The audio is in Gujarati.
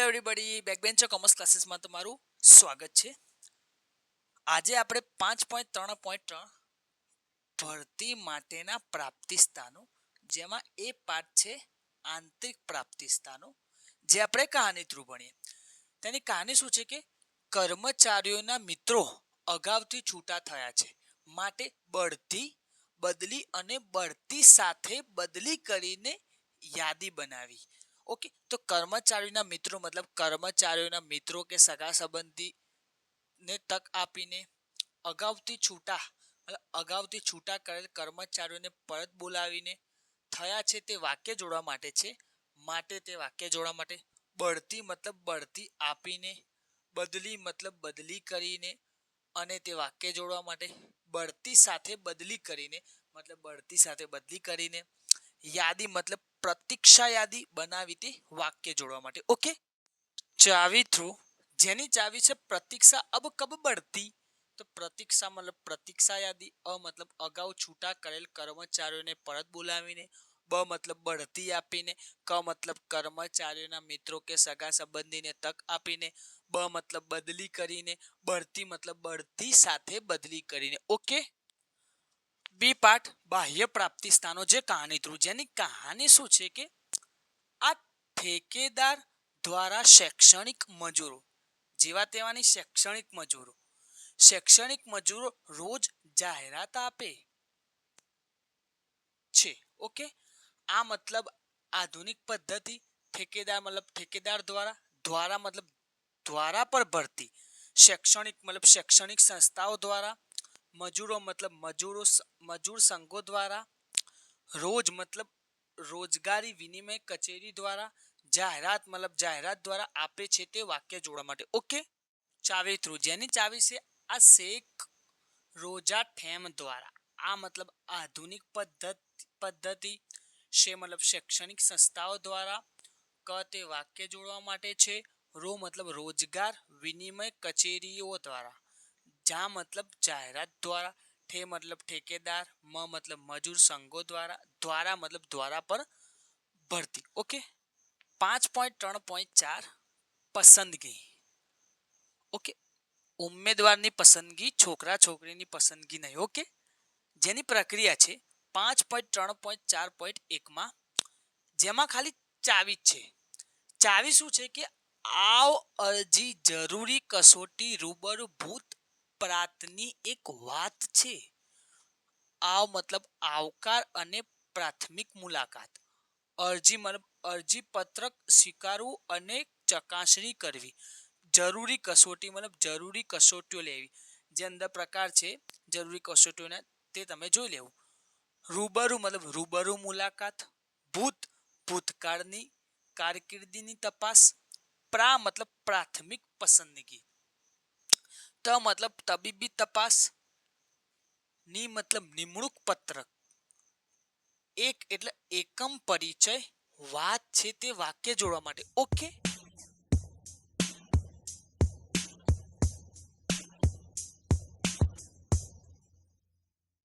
એવરીબડી, બેકબેન્ચર કોમર્સ ક્લાસીસમાં તમારું સ્વાગત છે. આજે આપણે 5.3.3 ભરતી માટેના પ્રાપ્તિ સ્થાનો, જેમાં એ પાઠ છે આંતરિક પ્રાપ્તિ સ્થાનો, જે આપણે કહાની થ્રુ ભણીએ. તેની કહાની શું છે કે કર્મચારીઓના મિત્રો અગાઉથી છૂટા થયા છે, માટે બઢતી, બદલી અને બઢતી સાથે બદલી કરીને યાદી બનાવી. ઓકે, તો કર્મચારીઓના મિત્રો મતલબ કર્મચારીઓના મિત્રો કે સગા સંબંધી ને તક આપીને અગાઉથી છૂટા કરેલ કર્મચારીઓને પરત બોલાવીને થયા છે તે વાક્ય જોડવા માટે છે. માટે તે વાક્ય જોડવા માટે બઢતી મતલબ બઢતી આપીને, બદલી મતલબ બદલી કરીને, અને તે વાક્ય જોડવા માટે બઢતી સાથે બદલી કરીને મતલબ બઢતી સાથે બદલી કરીને, યાદી મતલબ પ્રતીક્ષા યાદી બનાવી તે વાક્ય જોડવા માટે. ઓકે, ચાવી થ્રુ, જેની ચાવી છે પ્રતીક્ષા અબ કબ બઢતી, તો પ્રતીક્ષા મતલબ પ્રતીક્ષા યાદી, અ મતલબ અગાઉ છૂટા કરેલ કર્મચારીઓને પરત બોલાવીને, બ મતલબ બઢતી આપીને, ક મતલબ કર્મચારીઓના મિત્રો કે સગા સંબંધીને તક આપીને, બ મતલબ બદલી કરીને, બઢતી મતલબ બઢતી સાથે બદલી કરીને. ઓકે, બી પાઠ બાહ્ય પ્રાપ્તિ સ્થાનો, જે કહાની થ્રુ, જેની કહાની શું છે કે આ ઠેકેદાર દ્વારા શૈક્ષણિક મજૂરો, જેવા તેવાની શૈક્ષણિક મજૂરો રોજ જાહેરાત આપે છે. ઓકે, આ મતલબ આધુનિક પદ્ધતિ. ઠેકેદાર મતલબ ઠેકેદાર દ્વારા મતલબ દ્વારા પર ભરતી, શૈક્ષણિક મતલબ શૈક્ષણિક સંસ્થાઓ દ્વારા, મજૂરો મતલબ મજૂર સંઘો દ્વારા, રોજ મતલબ રોજગારી વિનિમય કચેરી દ્વારા, જાહેરાત મતલબ જાહેરાત દ્વારા આપે છે તે વાક્ય જોડવા માટે. ઓકે, ચાવી થ્રુ, જેની ચાવી છે આ શેખ રોજા ઠેમ દ્વારા, આ મતલબ આધુનિક પદ્ધતિ, શે મતલબ શૈક્ષણિક સંસ્થાઓ દ્વારા, ક તે વાક્ય જોડવા માટે છે, રો મતલબ રોજગાર વિનિમય કચેરીઓ દ્વારા, જા મતલબ જાહેરાત દ્વારા, ઠે મતલબ ઠેકેદાર, મ મતલબ મજૂર સંઘો દ્વારા મતલબ દ્વારા પર ભરતી. ઓકે, 5.3.4 પસંદગી. ઓકે, ઉમેદવારની પસંદગી, છોકરા છોકરીની પસંદગી નહીં. ઓકે, જેની પ્રક્રિયા છે 5.3.4.1 જેમાં ખાલી ચાવી જ છે. ચાવી શું છે કે આવ અરજી જરૂરી કસોટી રૂબરૂ ભૂત પ્રાતની એક વાત છે. આવ મતલબ આવકાર અને પ્રાથમિક મુલાકાત. અરજી મતલબ અરજી પત્રક સ્વીકારવું અને ચકાસણી કરવી. જરૂરી કસોટી મતલબ જરૂરી કસોટીઓ લેવી. જે અંદર પ્રકાર છે જરૂરી કસોટીઓના, તે તમે જોઈ લેવું. રૂબરૂ મતલબ રૂબરૂ મુલાકાત. ભૂતકાળની કારકિર્દીની તપાસ. મતલબ પ્રાથમિક પસંદગી. મતલબ તબીબી તપાસ. ની મતલબ નિમણૂક પત્રક. એક એટલે એકમ પરિચય વાત છે તે વાક્ય જોડવા માટે. ઓકે,